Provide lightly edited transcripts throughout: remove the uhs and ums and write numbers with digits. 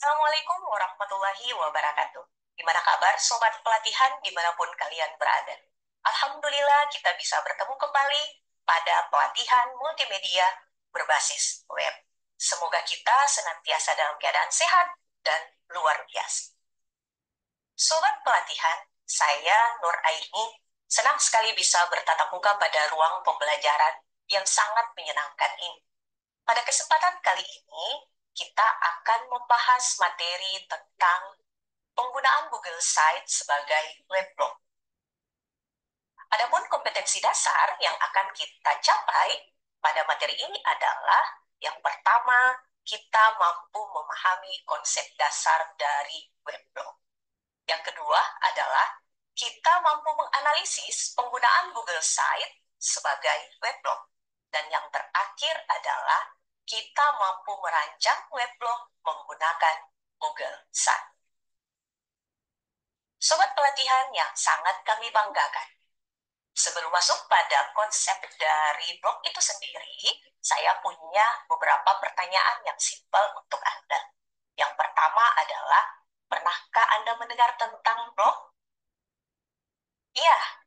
Assalamualaikum warahmatullahi wabarakatuh. Gimana kabar Sobat Pelatihan dimanapun kalian berada? Alhamdulillah kita bisa bertemu kembali pada pelatihan multimedia berbasis web. Semoga kita senantiasa dalam keadaan sehat dan luar biasa. Sobat Pelatihan, saya Nur Aini senang sekali bisa bertatap muka pada ruang pembelajaran yang sangat menyenangkan ini. Pada kesempatan kali ini, kita akan membahas materi tentang penggunaan Google Sites sebagai weblog. Adapun kompetensi dasar yang akan kita capai pada materi ini adalah yang pertama, kita mampu memahami konsep dasar dari weblog. Yang kedua adalah kita mampu menganalisis penggunaan Google Site sebagai weblog. Dan yang terakhir adalah kita mampu merancang weblog menggunakan Google Site. Sobat pelatihan yang sangat kami banggakan, sebelum masuk pada konsep dari blog itu sendiri, saya punya beberapa pertanyaan yang simpel untuk Anda. Yang pertama adalah, pernahkah Anda mendengar tentang blog? Iya,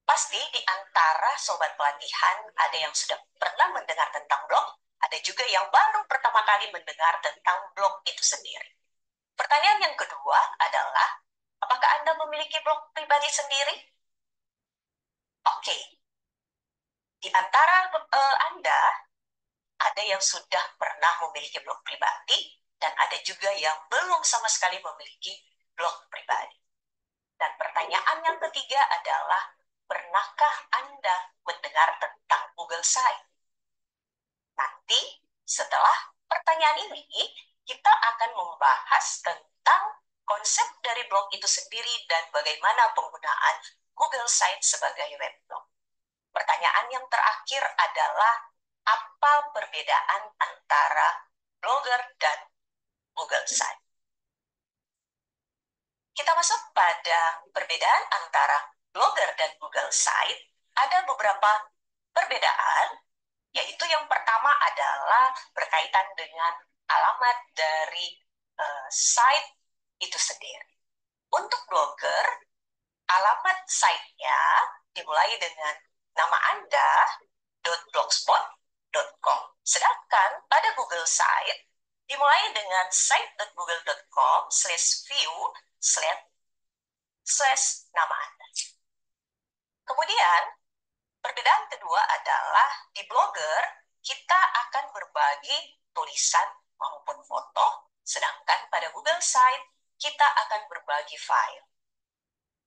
pasti di antara sobat pelatihan ada yang sudah pernah mendengar tentang blog, ada juga yang baru pertama kali mendengar tentang blog itu sendiri. Pertanyaan yang kedua adalah, apakah Anda memiliki blog pribadi sendiri? Oke, di antara Anda, ada yang sudah pernah memiliki blog pribadi, dan ada juga yang belum sama sekali memiliki blog pribadi. Dan pertanyaan yang ketiga adalah, pernahkah Anda mendengar tentang Google Site? Nanti, setelah pertanyaan ini, kita akan membahas tentang konsep dari blog itu sendiri dan bagaimana penggunaan Google Site sebagai weblog. Pertanyaan yang terakhir adalah, apa perbedaan antara Blogger dan Google Site? Kita masuk pada perbedaan antara Blogger dan Google Site. Ada beberapa perbedaan, yaitu yang pertama adalah berkaitan dengan alamat dari site itu sendiri. Untuk Blogger, alamat site-nya dimulai dengan nama Anda, .blogspot.com. Sedangkan pada Google Site dimulai dengan site.google.com/view/nama Anda. Kemudian, perbedaan kedua adalah di Blogger kita akan berbagi tulisan maupun foto, sedangkan pada Google Site kita akan berbagi file.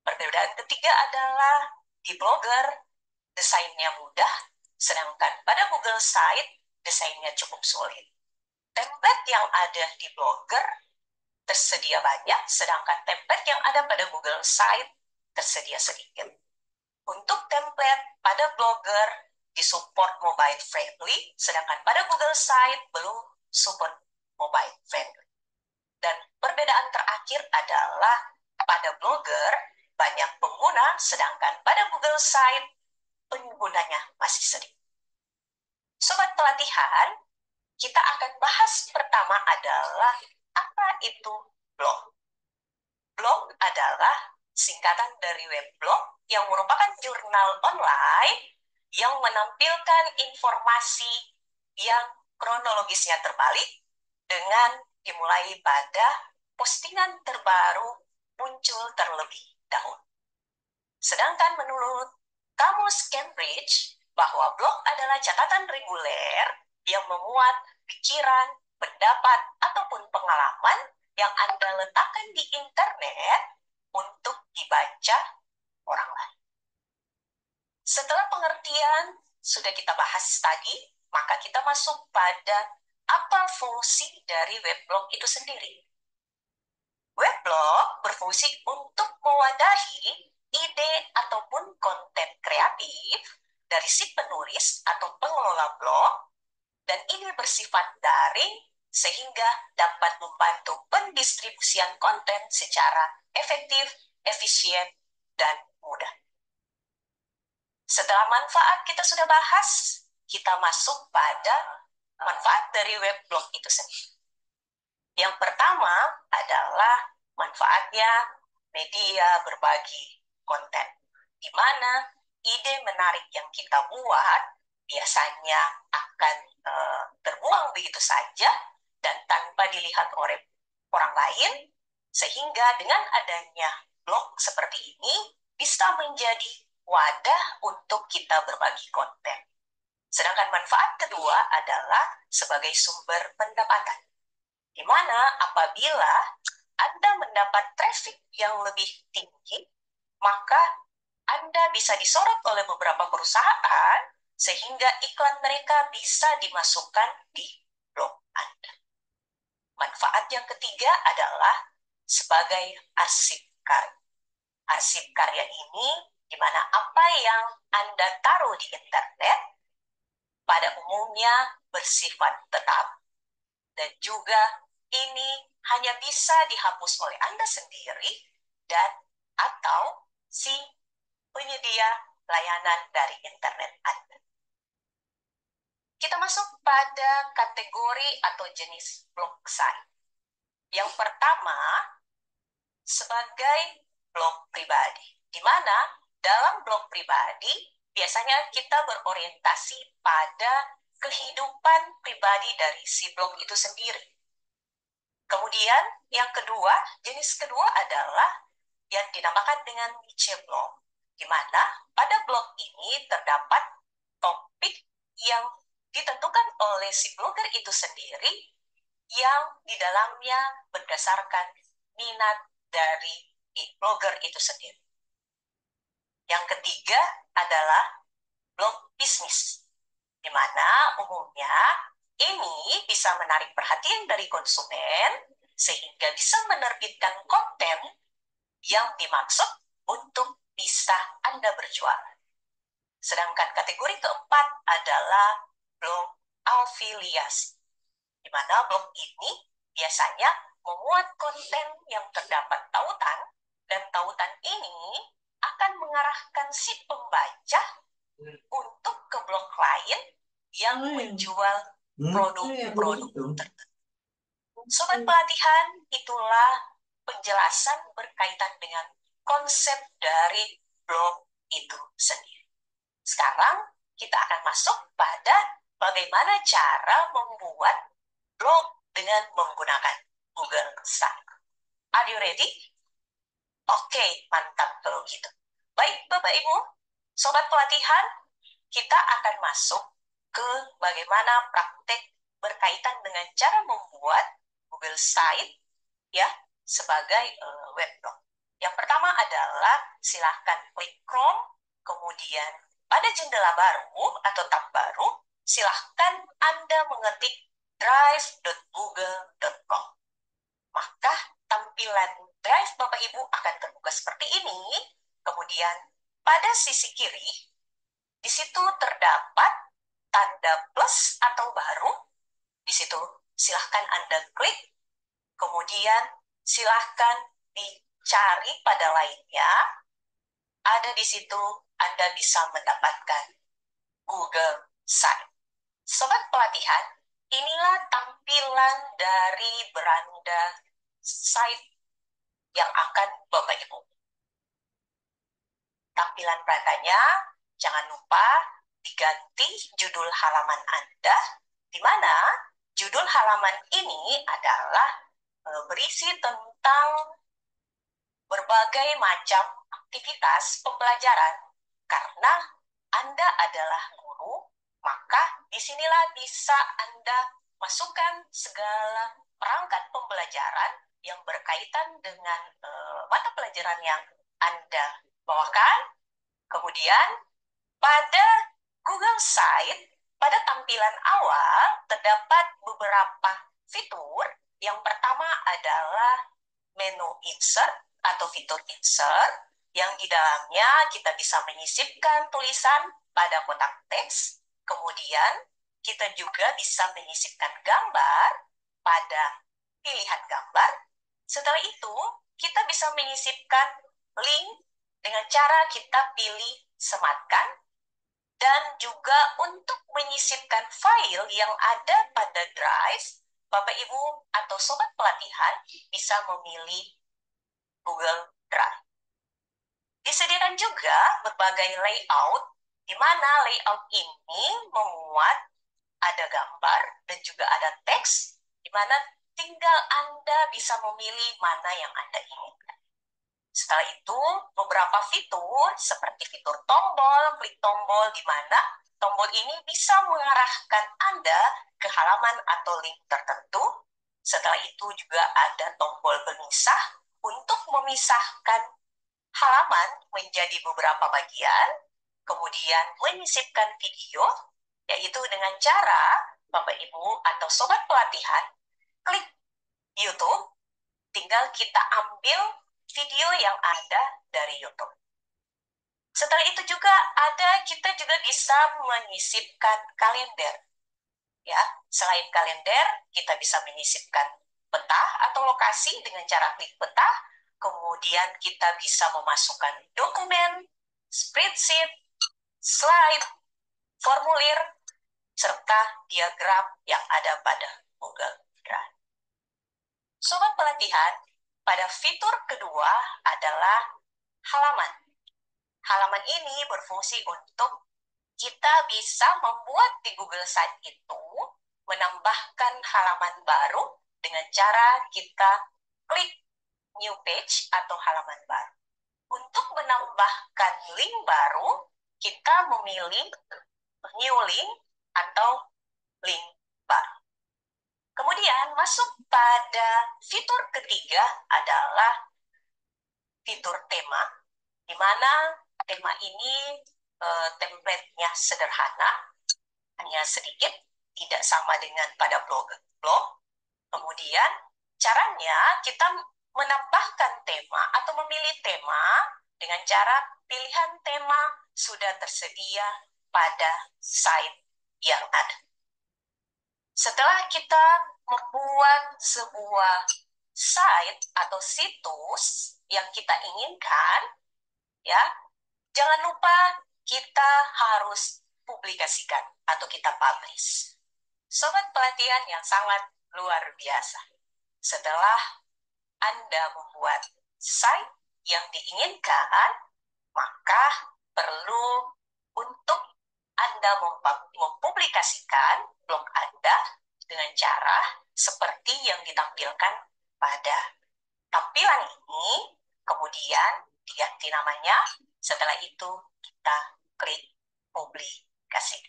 Perbedaan ketiga adalah di Blogger desainnya mudah, sedangkan pada Google Site desainnya cukup sulit. Template yang ada di Blogger tersedia banyak, sedangkan template yang ada pada Google Site tersedia sedikit. Untuk template pada Blogger disupport mobile friendly, sedangkan pada Google Site belum support mobile friendly. Dan perbedaan terakhir adalah pada Blogger banyak pengguna, sedangkan pada Google Site penggunanya masih sedikit. Sobat pelatihan, kita akan bahas pertama adalah, apa itu blog? Blog adalah singkatan dari weblog yang merupakan jurnal online yang menampilkan informasi yang kronologisnya terbalik dengan dimulai pada postingan terbaru muncul terlebih dahulu. Sedangkan menurut Kamus Cambridge, bahwa blog adalah catatan reguler yang memuat pikiran, pendapat, ataupun pengalaman yang Anda letakkan di internet untuk dibaca orang lain. Setelah pengertian sudah kita bahas tadi, maka kita masuk pada apa fungsi dari weblog itu sendiri. Weblog berfungsi untuk mewadahi ide ataupun konten kreatif dari si penulis atau pengelola blog, dan ini bersifat daring sehingga dapat membantu pendistribusian konten secara efektif, efisien, dan mudah. Setelah manfaat kita sudah bahas, kita masuk pada manfaat dari weblog itu sendiri. Yang pertama adalah manfaatnya media berbagi konten, di mana ide menarik yang kita buat biasanya akan terbuang begitu saja dan tanpa dilihat oleh orang lain, sehingga dengan adanya blog seperti ini bisa menjadi wadah untuk kita berbagi konten. Sedangkan manfaat kedua adalah sebagai sumber pendapatan, di mana apabila Anda mendapat traffic yang lebih tinggi, maka Anda bisa disorot oleh beberapa perusahaan sehingga iklan mereka bisa dimasukkan di blog Anda. Manfaat yang ketiga adalah sebagai arsip karya. Arsip karya ini di mana apa yang Anda taruh di internet pada umumnya bersifat tetap dan juga ini hanya bisa dihapus oleh Anda sendiri dan atau si penyedia layanan dari internet Anda. Kita masuk pada kategori atau jenis blog site. Yang pertama, sebagai blog pribadi, di mana dalam blog pribadi biasanya kita berorientasi pada kehidupan pribadi dari si blog itu sendiri. Kemudian yang kedua, jenis kedua adalah yang dinamakan dengan niche blog, di mana pada blog ini terdapat topik yang ditentukan oleh si blogger itu sendiri yang di dalamnya berdasarkan minat dari blogger itu sendiri. Yang ketiga adalah blog bisnis, di mana umumnya ini bisa menarik perhatian dari konsumen sehingga bisa menerbitkan konten yang dimaksud untuk bisa Anda berjualan. Sedangkan kategori keempat adalah blog afiliasi, di mana blog ini biasanya memuat konten yang terdapat tautan, dan tautan ini akan mengarahkan si pembaca untuk ke blog lain yang menjual produk-produk tertentu. Sobat pelatihan, itulah penjelasan berkaitan dengan konsep dari blog itu sendiri. Sekarang kita akan masuk pada bagaimana cara membuat blog dengan menggunakan Google Site. Are you ready? Oke, mantap kalau gitu. Baik Bapak Ibu, Sobat pelatihan, kita akan masuk ke bagaimana praktek berkaitan dengan cara membuat Google Site ya sebagai web blog. Yang pertama adalah silahkan klik Chrome, kemudian pada jendela baru atau tab baru, silahkan Anda mengetik drive.google.com. Maka tampilan Drive Bapak Ibu akan terbuka seperti ini. Kemudian pada sisi kiri, di situ terdapat tanda plus atau baru. Di situ silahkan Anda klik. Kemudian silahkan dicari pada lainnya. Ada di situ Anda bisa mendapatkan Google Site. Sobat pelatihan, inilah tampilan dari beranda site yang akan Bapak Ibu. Tampilan berandanya jangan lupa diganti judul halaman Anda, di mana judul halaman ini adalah berisi tentang berbagai macam aktivitas pembelajaran. Karena Anda adalah guru, maka disinilah bisa Anda masukkan segala perangkat pembelajaran yang berkaitan dengan mata pelajaran yang Anda bawakan. Kemudian pada Google Site, pada tampilan awal terdapat beberapa fitur. Yang pertama adalah menu insert atau fitur insert, yang di dalamnya kita bisa menyisipkan tulisan pada kotak teks. Kemudian kita juga bisa menyisipkan gambar pada pilihan gambar. Setelah itu kita bisa menyisipkan link dengan cara kita pilih sematkan, dan juga untuk menyisipkan file yang ada pada Drive, Bapak Ibu atau sobat pelatihan bisa memilih Google Drive. Disediakan juga berbagai layout, di mana layout ini memuat ada gambar dan juga ada teks, di mana tinggal Anda bisa memilih mana yang Anda inginkan. Setelah itu, beberapa fitur seperti fitur tombol, klik tombol, di mana tombol ini bisa mengarahkan Anda ke halaman atau link tertentu. Setelah itu juga ada tombol pemisah untuk memisahkan halaman menjadi beberapa bagian, kemudian menyisipkan video, yaitu dengan cara Bapak Ibu atau Sobat Pelatihan klik YouTube, tinggal kita ambil video yang ada dari YouTube. Setelah itu juga kita juga bisa menyisipkan kalender. Ya, selain kalender, kita bisa menyisipkan peta atau lokasi dengan cara klik peta. Kemudian kita bisa memasukkan dokumen, spreadsheet, slide, formulir, serta diagram yang ada pada Google Drive. Sobat pelatihan, pada fitur kedua adalah halaman. Halaman ini berfungsi untuk kita bisa membuat di Google Site itu, menambahkan halaman baru dengan cara kita klik new page atau halaman baru. Untuk menambahkan link baru, kita memilih new link atau link baru. Kemudian masuk pada fitur ketiga adalah fitur tema, di mana tema ini template-nya sederhana, hanya sedikit, tidak sama dengan pada blog. Kemudian caranya kita menambahkan tema atau memilih tema dengan cara pilihan tema sudah tersedia pada site yang ada. Setelah kita membuat sebuah site atau situs yang kita inginkan, ya, jangan lupa kita harus publikasikan atau kita publish. Sobat pelatihan yang sangat luar biasa. Setelah Anda membuat site yang diinginkan, maka perlu untuk Anda mempublikasikan blog Anda dengan cara seperti yang ditampilkan pada tampilan ini, kemudian diganti namanya, setelah itu kita klik publikasi.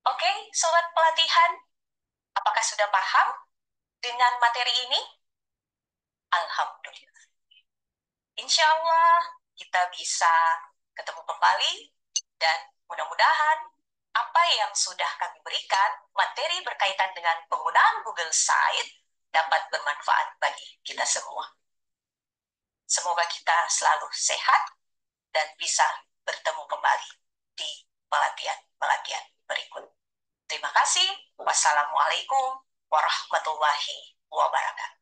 Oke, sobat pelatihan, apakah sudah paham dengan materi ini? Alhamdulillah. Insya Allah kita bisa ketemu kembali dan mudah-mudahan apa yang sudah kami berikan, materi berkaitan dengan penggunaan Google Site dapat bermanfaat bagi kita semua. Semoga kita selalu sehat dan bisa bertemu kembali di pelatihan-pelatihan berikut. Terima kasih. Wassalamualaikum warahmatullahi wabarakatuh.